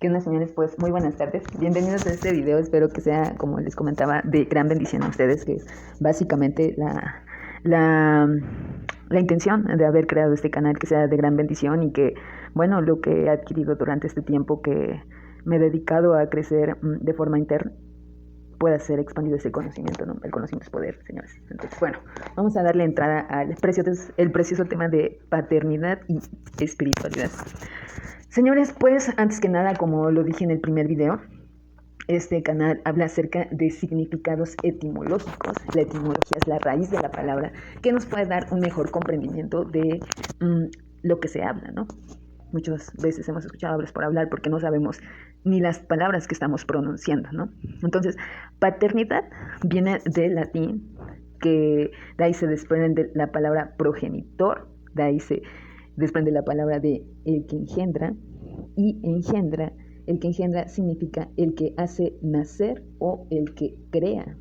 ¿Qué onda, señores? Pues muy buenas tardes. Bienvenidos a este video. Espero que sea, como les comentaba, de gran bendición a ustedes, que es básicamente la, la intención de haber creado este canal, que sea de gran bendición y que, bueno, lo que he adquirido durante este tiempo que me he dedicado a crecer de forma interna, pueda ser expandido ese conocimiento, ¿no? El conocimiento es poder, señores. Entonces, bueno, vamos a darle entrada al precioso tema de paternidad y espiritualidad. Señores, pues antes que nada, como lo dije en el primer video, este canal habla acerca de significados etimológicos. La etimología es la raíz de la palabra que nos puede dar un mejor comprendimiento de lo que se habla, ¿no? Muchas veces hemos escuchado hablas por hablar porque no sabemos ni las palabras que estamos pronunciando, ¿no? Entonces, paternidad viene del latín, que de ahí se desprende la palabra progenitor, de ahí se desprende la palabra de el que engendra, y engendra, el que engendra significa el que hace nacer o el que crea.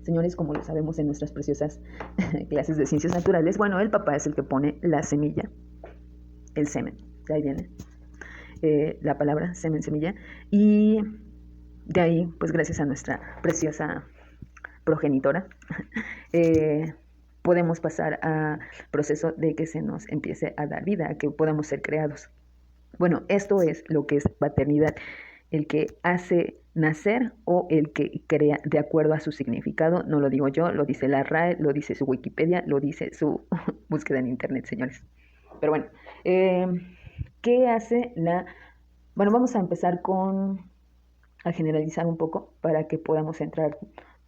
Señores, como lo sabemos en nuestras preciosas clases de ciencias naturales, bueno, el papá es el que pone la semilla, el semen, de ahí viene la palabra semen, semilla, y de ahí, pues gracias a nuestra preciosa progenitora, podemos pasar al proceso de que se nos empiece a dar vida, a que podamos ser creados. Bueno, esto es lo que es paternidad, el que hace nacer o el que crea de acuerdo a su significado. No lo digo yo, lo dice la RAE, lo dice su Wikipedia, lo dice su búsqueda en internet, señores. Pero bueno, ¿qué hace la...? Bueno, vamos a empezar a generalizar un poco para que podamos entrar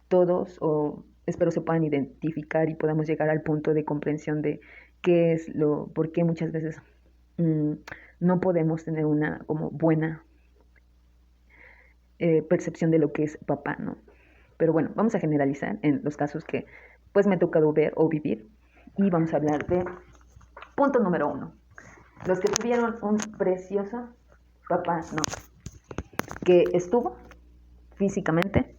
todos, o espero se puedan identificar y podamos llegar al punto de comprensión de qué es por qué muchas veces no podemos tener una como buena percepción de lo que es papá, ¿no? Pero bueno, vamos a generalizar en los casos que pues me ha tocado ver o vivir, y vamos a hablar de punto número 1. Los que tuvieron un precioso papá, no, que estuvo físicamente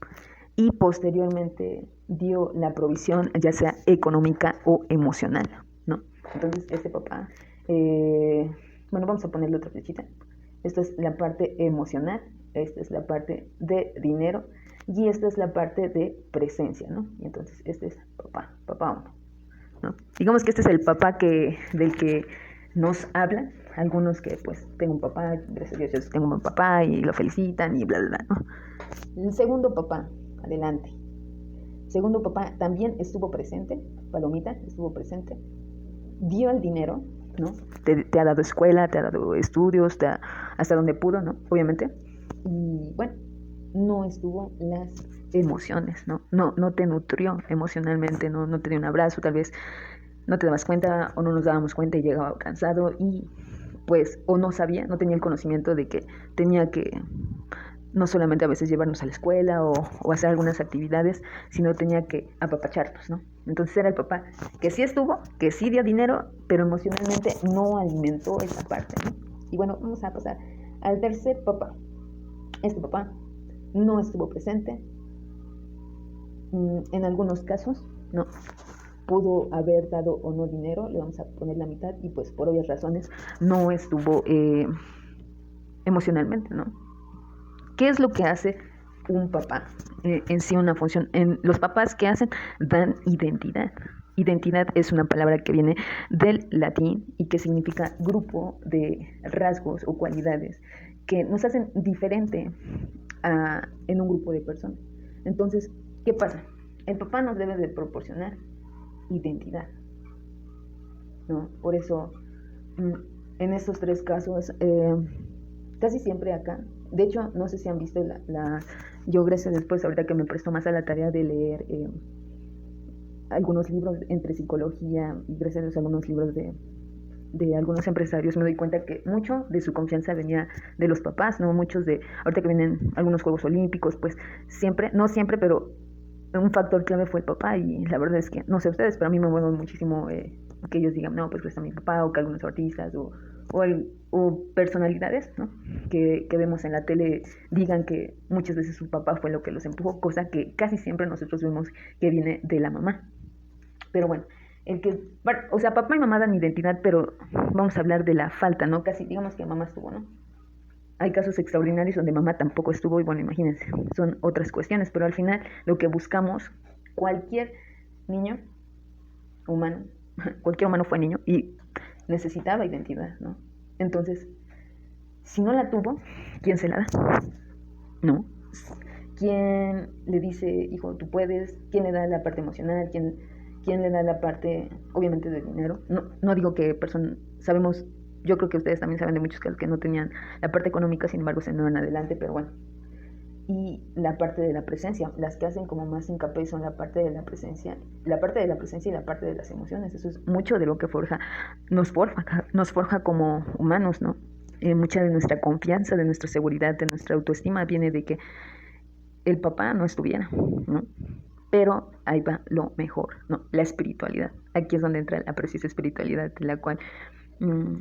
y posteriormente dio la provisión, ya sea económica o emocional, ¿no? Entonces, este papá, bueno, vamos a ponerle otra flechita. Esta es la parte emocional, esta es la parte de dinero y esta es la parte de presencia, ¿no? Y entonces, este es papá uno, ¿no? Digamos que este es el papá del que nos habla. Algunos que pues tengo un papá, gracias a Dios yo tengo un buen papá y lo felicitan y bla, bla, bla, ¿no? El segundo papá, adelante. Segundo papá también estuvo presente, palomita, estuvo presente, dio el dinero, ¿no? Te ha dado escuela, te ha dado estudios, hasta donde pudo, ¿no? Obviamente. Y bueno, no estuvo las emociones, ¿no? No te nutrió emocionalmente, no te dio un abrazo, tal vez no te dabas cuenta o no nos dábamos cuenta y llegaba cansado y pues o no sabía, no tenía el conocimiento de que tenía que no solamente a veces llevarnos a la escuela o hacer algunas actividades, sino tenía que apapacharnos, ¿no? Entonces era el papá que sí estuvo, que sí dio dinero, pero emocionalmente no alimentó esa parte, ¿no? Y bueno, vamos a pasar al tercer papá. Este papá no estuvo presente, en algunos casos, no, pudo haber dado o no dinero, le vamos a poner la mitad, y pues por obvias razones no estuvo emocionalmente, ¿no? ¿Qué es lo que hace un papá? En sí una función. Los papás, ¿qué hacen? Dan identidad. Identidad es una palabra que viene del latín y que significa grupo de rasgos o cualidades que nos hacen diferente en un grupo de personas. Entonces, ¿qué pasa? El papá nos debe de proporcionar identidad, ¿no? Por eso, en estos tres casos, casi siempre acá, de hecho, no sé si han visto yo gracias después, ahorita que me presto más a la tarea de leer algunos libros entre psicología y gracias a algunos libros de algunos empresarios, me doy cuenta que mucho de su confianza venía de los papás, ¿no? Muchos ahorita que vienen algunos Juegos Olímpicos, pues siempre, no siempre, pero un factor clave fue el papá, y la verdad es que, no sé ustedes, pero a mí me mueve muchísimo que ellos digan, no, pues está mi papá, o que algunos artistas o personalidades, ¿no? que vemos en la tele digan que muchas veces su papá fue lo que los empujó, cosa que casi siempre nosotros vemos que viene de la mamá. Pero bueno, o sea, papá y mamá dan identidad, pero vamos a hablar de la falta, ¿no? Casi, digamos que mamá estuvo, ¿no? hay casos extraordinarios donde mamá tampoco estuvo y bueno, imagínense, son otras cuestiones, pero al final lo que buscamos, cualquier niño humano, cualquier humano fue niño y necesitaba identidad, ¿no? Entonces, si no la tuvo, ¿quién se la da? ¿No? ¿Quién le dice, hijo, tú puedes? ¿Quién le da la parte emocional? ¿Quién le da la parte, obviamente, del dinero? No digo que sabemos, yo creo que ustedes también saben de muchos casos que no tenían la parte económica, sin embargo, se no van adelante, pero bueno. Y la parte de la presencia, las que hacen como más hincapié son la parte de la presencia y la parte de las emociones. Eso es mucho de lo que nos forja como humanos, ¿no? Mucha de nuestra confianza, de nuestra seguridad, de nuestra autoestima viene de que el papá no estuviera, ¿no? Pero ahí va lo mejor, ¿no? La espiritualidad. Aquí es donde entra la preciosa espiritualidad, de la cual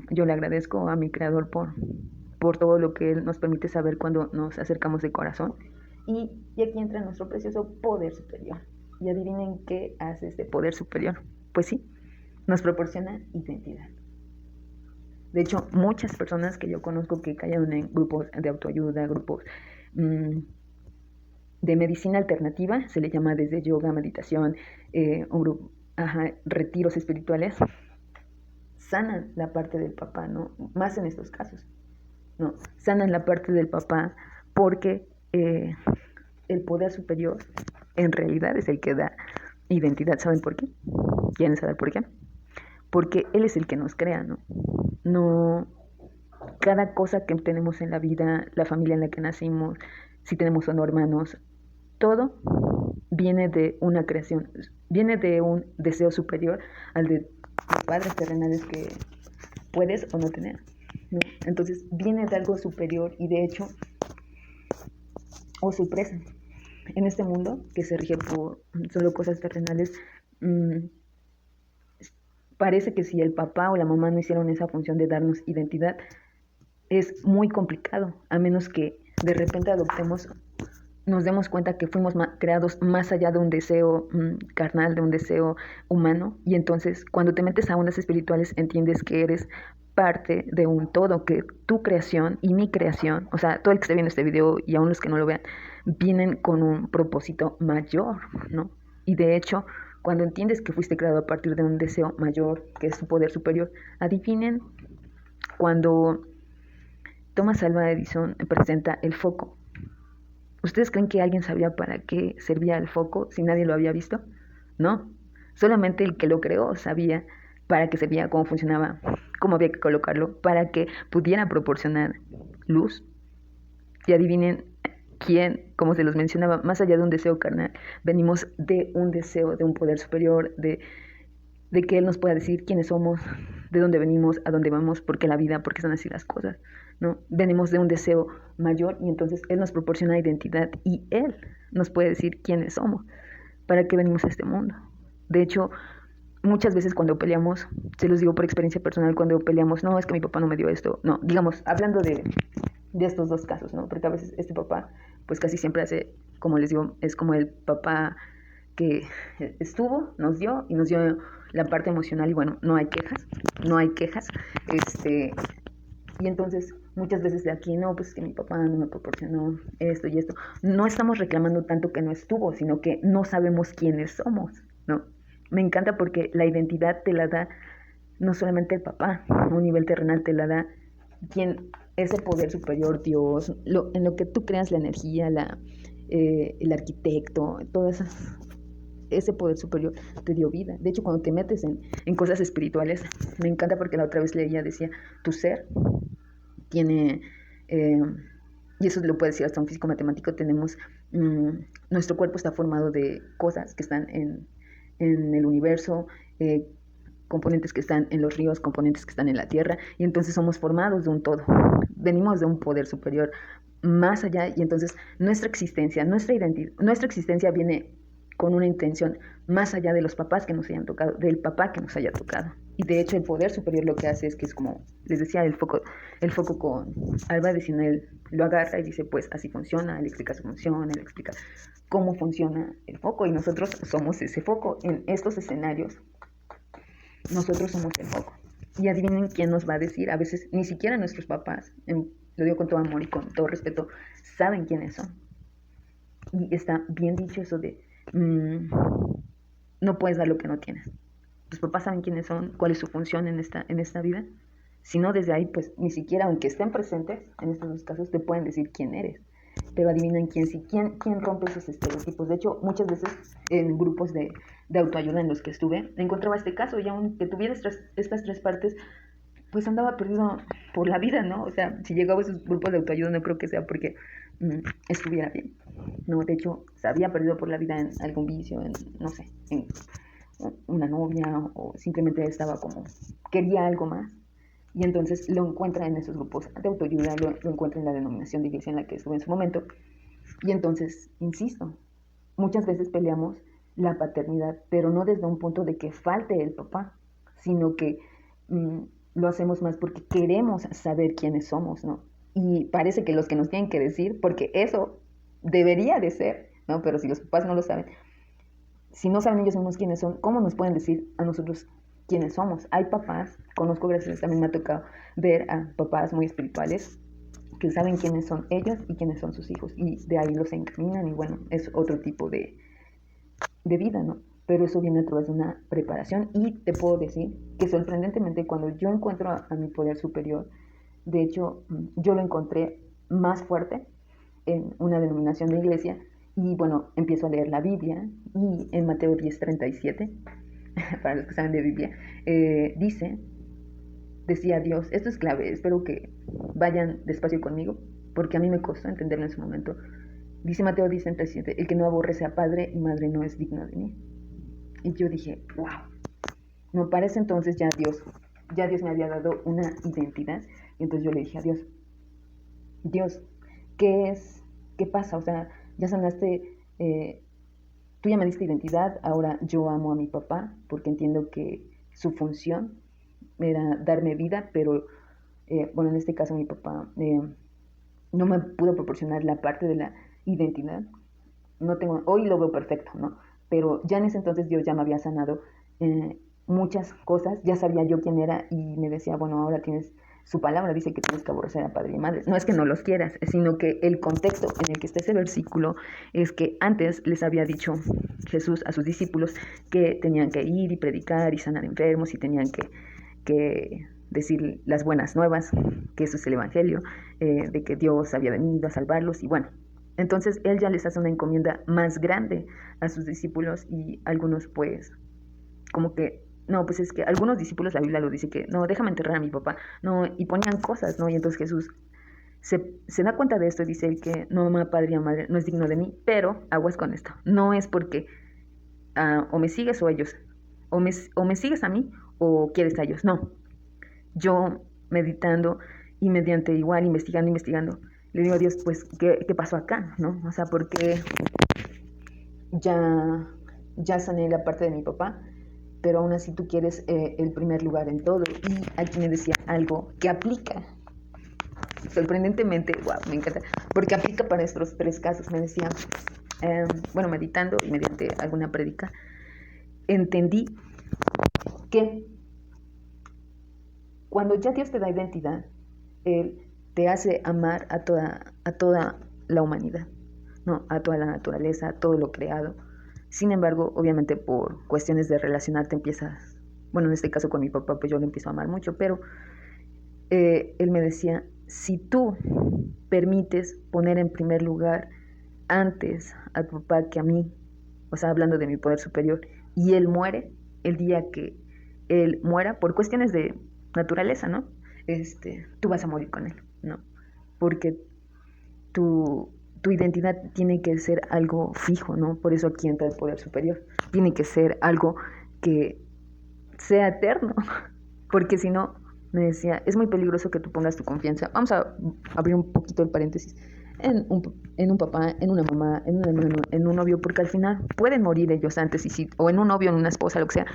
yo le agradezco a mi creador por todo lo que él nos permite saber cuando nos acercamos de corazón. Y aquí entra nuestro precioso poder superior. Y adivinen qué hace este poder superior. Pues sí, nos proporciona identidad. De hecho, muchas personas que yo conozco que cayeron en grupos de autoayuda, grupos de medicina alternativa, se le llama desde yoga, meditación, retiros espirituales, sanan la parte del papá, ¿no? Más en estos casos, ¿no? Sanan la parte del papá porque el poder superior en realidad es el que da identidad. ¿Saben por qué? ¿Quieren saber por qué? Porque él es el que nos crea, ¿no? No, cada cosa que tenemos en la vida, la familia en la que nacimos, si tenemos o no hermanos, todo viene de una creación, viene de un deseo superior al de tus padres terrenales que puedes o no tener, ¿no? Entonces viene de algo superior y de hecho, sorpresa, en este mundo que se rige por solo cosas terrenales, parece que si el papá o la mamá no hicieron esa función de darnos identidad, es muy complicado, a menos que de repente nos demos cuenta que fuimos creados más allá de un deseo carnal, de un deseo humano, y entonces cuando te metes a ondas espirituales entiendes que eres parte de un todo, que tu creación y mi creación, o sea, todo el que esté viendo este video y aún los que no lo vean, vienen con un propósito mayor, ¿no? Y de hecho, cuando entiendes que fuiste creado a partir de un deseo mayor, que es su poder superior, adivinen, cuando Thomas Alva Edison presenta el foco, ¿ustedes creen que alguien sabía para qué servía el foco si nadie lo había visto? No, solamente el que lo creó sabía para qué servía, cómo funcionaba, cómo había que colocarlo, para que pudiera proporcionar luz. Y adivinen quién, como se los mencionaba, más allá de un deseo carnal, venimos de un deseo, de un poder superior, de que Él nos pueda decir quiénes somos, de dónde venimos, a dónde vamos, por qué la vida, por qué son así las cosas, ¿no? Venimos de un deseo mayor y entonces Él nos proporciona identidad y Él nos puede decir quiénes somos, para qué venimos a este mundo. De hecho, muchas veces cuando peleamos, se los digo por experiencia personal, cuando peleamos, no, es que mi papá no me dio esto, no, digamos, hablando de estos dos casos, ¿no? Porque a veces este papá, pues casi siempre hace, como les digo, es como el papá que estuvo, nos dio la parte emocional y bueno, no hay quejas, y entonces muchas veces de aquí, no, pues es que mi papá no me proporcionó esto y esto, no estamos reclamando tanto que no estuvo, sino que no sabemos quiénes somos, ¿no? Me encanta porque la identidad te la da no solamente el papá, a un nivel terrenal te la da quien ese poder superior, Dios, en lo que tú creas la energía, el arquitecto, todas ese poder superior te dio vida. De hecho, cuando te metes en cosas espirituales, me encanta porque la otra vez leía, decía, tu ser tiene, y eso lo puede decir hasta un físico matemático, tenemos, nuestro cuerpo está formado de cosas que están en el universo, componentes que están en los ríos, componentes que están en la tierra, y entonces somos formados de un todo. Venimos de un poder superior más allá, y entonces nuestra existencia, nuestra existencia viene con una intención más allá de los papás que nos hayan tocado, del papá que nos haya tocado. Y de hecho el poder superior lo que hace es que es como, les decía, el foco con Alba Edison, él lo agarra y dice, pues así funciona, él explica su función, él explica cómo funciona el foco, y nosotros somos ese foco en estos escenarios. Nosotros somos el foco. Y adivinen quién nos va a decir, a veces ni siquiera nuestros papás, lo digo con todo amor y con todo respeto, saben quiénes son. Y está bien dicho eso de no puedes dar lo que no tienes. Tus papás saben quiénes son, cuál es su función en esta vida. Si no, desde ahí, pues ni siquiera, aunque estén presentes, en estos dos casos, te pueden decir quién eres. Pero adivinen quién rompe esos estereotipos. De hecho, muchas veces en grupos de autoayuda en los que estuve, encontraba este caso y aunque tuviera estas tres partes, pues andaba perdido por la vida, ¿no? O sea, si llegaba a esos grupos de autoayuda no creo que sea porque estuviera bien. No, de hecho, se había perdido por la vida en algún vicio, en, no sé, en una novia o simplemente estaba como, quería algo más. Y entonces lo encuentra en esos grupos de autoayuda, lo encuentra en la denominación de iglesia en la que estuve en su momento. Y entonces, insisto, muchas veces peleamos la paternidad, pero no desde un punto de que falte el papá, sino que lo hacemos más porque queremos saber quiénes somos, ¿no? Y parece que los que nos tienen que decir, porque eso debería de ser, ¿no? Pero si los papás no lo saben, si no saben ellos mismos quiénes son, ¿cómo nos pueden decir a nosotros quiénes somos? Hay papás, conozco, gracias, también me ha tocado ver a papás muy espirituales que saben quiénes son ellos y quiénes son sus hijos, y de ahí los encaminan, y bueno, es otro tipo de vida, ¿no? Pero eso viene a través de una preparación, y te puedo decir que sorprendentemente cuando yo encuentro a mi poder superior, de hecho, yo lo encontré más fuerte en una denominación de iglesia, y bueno, empiezo a leer la Biblia, y en Mateo 10:37, para los que saben de Biblia, decía Dios, esto es clave, espero que vayan despacio conmigo, porque a mí me costó entenderlo en su momento. Dice Mateo 10:37, el que no aborrece a padre y madre no es digno de mí. Y yo dije, wow, me parece entonces ya Dios me había dado una identidad, y entonces yo le dije a Dios, ¿qué pasa? O sea, ya sanaste, tú ya me diste identidad, ahora yo amo a mi papá, porque entiendo que su función era darme vida, pero bueno, en este caso mi papá no me pudo proporcionar la parte de la identidad. No tengo, hoy lo veo perfecto, ¿no? Pero ya en ese entonces Dios ya me había sanado muchas cosas, ya sabía yo quién era, y me decía, bueno, ahora tienes su palabra, dice que tienes que aborrecer a padre y madre. No es que no los quieras, sino que el contexto en el que está ese versículo es que antes les había dicho Jesús a sus discípulos que tenían que ir y predicar y sanar enfermos, y tenían que decir las buenas nuevas, que eso es el Evangelio, de que Dios había venido a salvarlos, y bueno, entonces Él ya les hace una encomienda más grande a sus discípulos, y algunos pues como que, no, pues es que algunos discípulos, la Biblia lo dice que, no, déjame enterrar a mi papá, no, y ponían cosas, ¿no? Y entonces Jesús se da cuenta de esto y dice, el que no ama a padre y a madre no es digno de mí, pero aguas con esto, no es porque o me sigues o ellos, o me sigues a mí o quieres a ellos, no. Yo meditando y mediante igual investigando, le digo a Dios, pues, ¿qué pasó acá? ¿No? O sea, porque ya sané la parte de mi papá, pero aún así tú quieres el primer lugar en todo. Y aquí me decía algo que aplica, sorprendentemente, wow, me encanta, porque aplica para estos tres casos. Me decía, bueno, meditando y mediante alguna prédica, entendí que cuando ya Dios te da identidad, Él te hace amar a toda la humanidad, ¿no? A toda la naturaleza, a todo lo creado. Sin embargo, obviamente por cuestiones de relacionarte empiezas, bueno, en este caso con mi papá, pues yo lo empiezo a amar mucho, pero él me decía, si tú permites poner en primer lugar antes a tu papá que a mí, o sea, hablando de mi poder superior, y él muere, el día que él muera, por cuestiones de naturaleza, ¿no? Tú vas a morir con él, ¿no? Porque tu identidad tiene que ser algo fijo, ¿no? Por eso aquí entra el poder superior. Tiene que ser algo que sea eterno, porque si no, me decía, es muy peligroso que tú pongas tu confianza. Vamos a abrir un poquito el paréntesis. En un papá, en una mamá, en un hermano, en un novio, porque al final pueden morir ellos antes, o en un novio, en una esposa, lo que sea.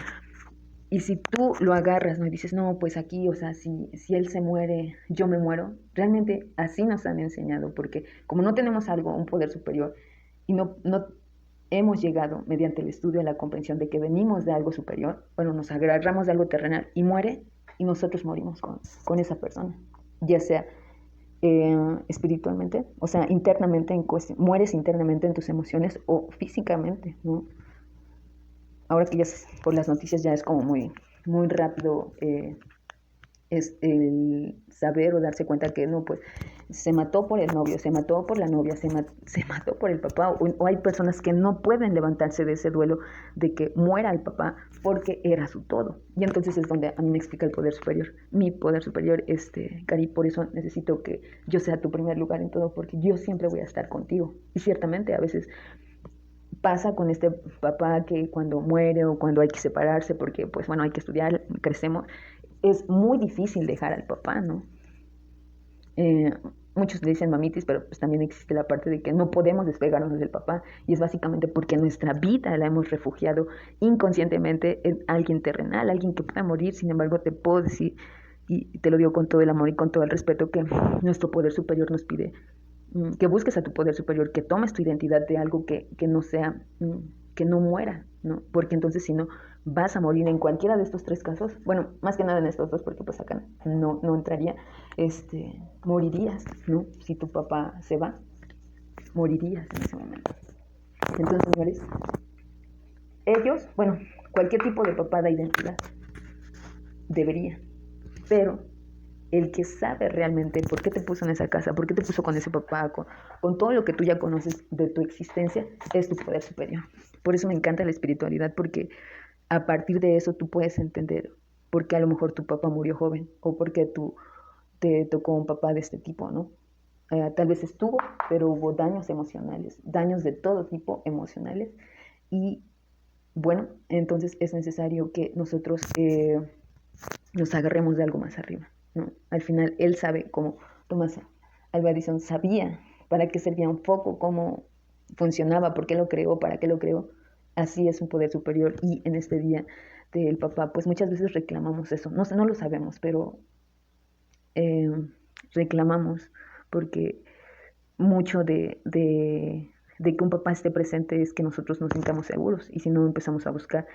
Y si tú lo agarras, ¿no? Y dices, no, pues aquí, o sea, si él se muere, yo me muero. Realmente así nos han enseñado, porque como no tenemos algo, un poder superior, y no hemos llegado mediante el estudio a la comprensión de que venimos de algo superior, bueno, nos agarramos de algo terrenal y muere, y nosotros morimos con esa persona. Ya sea espiritualmente, o sea, internamente, mueres internamente en tus emociones o físicamente, ¿no? Ahora que ya por las noticias ya es como muy, muy rápido es el saber o darse cuenta que no, pues se mató por el novio, se mató por la novia, se mató por el papá, o hay personas que no pueden levantarse de ese duelo de que muera el papá porque era su todo. Y entonces es donde a mí me explica el poder superior. Mi poder superior, Cari, por eso necesito que yo sea tu primer lugar en todo, porque yo siempre voy a estar contigo. Y ciertamente a veces pasa con este papá que cuando muere o cuando hay que separarse, porque pues bueno, hay que estudiar, crecemos, es muy difícil dejar al papá, ¿no? Eh, Muchos le dicen mamitis, pero pues también existe la parte de que no podemos despegarnos del papá y es básicamente porque nuestra vida la hemos refugiado inconscientemente en alguien terrenal, alguien que pueda morir. Sin embargo, te puedo decir, y te lo digo con todo el amor y con todo el respeto, que nuestro poder superior nos pide que busques a tu poder superior, que tomes tu identidad de algo que no sea, que no muera, ¿no? Porque entonces si no, vas a morir en cualquiera de estos tres casos. Bueno, más que nada en estos dos, porque pues acá no entraría, morirías, ¿no? Si tu papá se va, morirías en ese momento. Entonces, señores, ellos, bueno, cualquier tipo de papá da identidad, debería, pero el que sabe realmente por qué te puso en esa casa, por qué te puso con ese papá, con todo lo que tú ya conoces de tu existencia, es tu poder superior. Por eso me encanta la espiritualidad, porque a partir de eso tú puedes entender por qué a lo mejor tu papá murió joven o por qué tú te tocó un papá de este tipo, ¿no? Tal vez estuvo, pero hubo daños emocionales, daños de todo tipo emocionales y bueno, entonces es necesario que nosotros nos agarremos de algo más arriba, ¿no? Al final él sabe cómo Thomas Alva Edison sabía para qué servía un foco, cómo funcionaba, por qué lo creó, para qué lo creó. Así es un poder superior y en este día del papá, pues muchas veces reclamamos eso. No lo sabemos, pero eh, reclamamos porque mucho de que un papá esté presente es que nosotros nos sintamos seguros y si no empezamos a buscar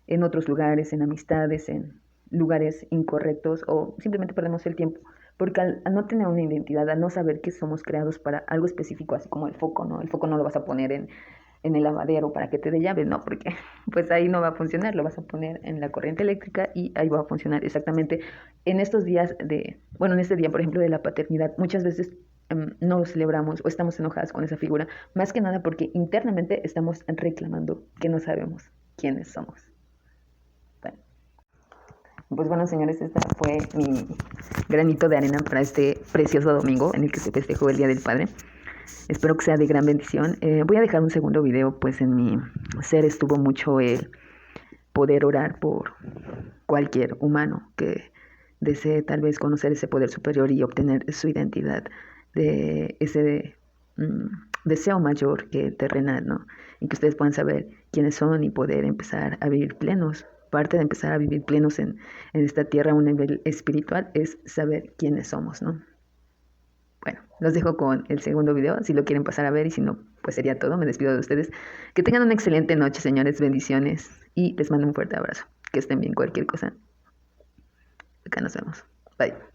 en otros lugares, en amistades, en lugares incorrectos o simplemente perdemos el tiempo. Porque al no tener una identidad, al no saber que somos creados para algo específico, así como el foco, ¿no? El foco no lo vas a poner en el lavadero para que te dé llaves, ¿no? Porque pues ahí no va a funcionar, lo vas a poner en la corriente eléctrica y ahí va a funcionar exactamente. En estos días bueno, en este día, por ejemplo, de la paternidad, muchas veces no lo celebramos o estamos enojadas con esa figura, más que nada porque internamente estamos reclamando que no sabemos quiénes somos. Bueno, pues bueno, señores, esta fue mi granito de arena para este precioso domingo en el que se festejó el Día del Padre. Espero que sea de gran bendición. Voy a dejar un segundo video, pues en mi ser estuvo mucho el poder orar por cualquier humano que desee tal vez conocer ese poder superior y obtener su identidad de ese deseo mayor que terrenal, ¿no? Y que ustedes puedan saber quiénes son y poder empezar a vivir plenos. Parte de empezar a vivir plenos en esta tierra a un nivel espiritual es saber quiénes somos, ¿no? Bueno, los dejo con el segundo video, si lo quieren pasar a ver y si no, pues sería todo. Me despido de ustedes. Que tengan una excelente noche, señores. Bendiciones y les mando un fuerte abrazo. Que estén bien cualquier cosa. Acá nos vemos. Bye.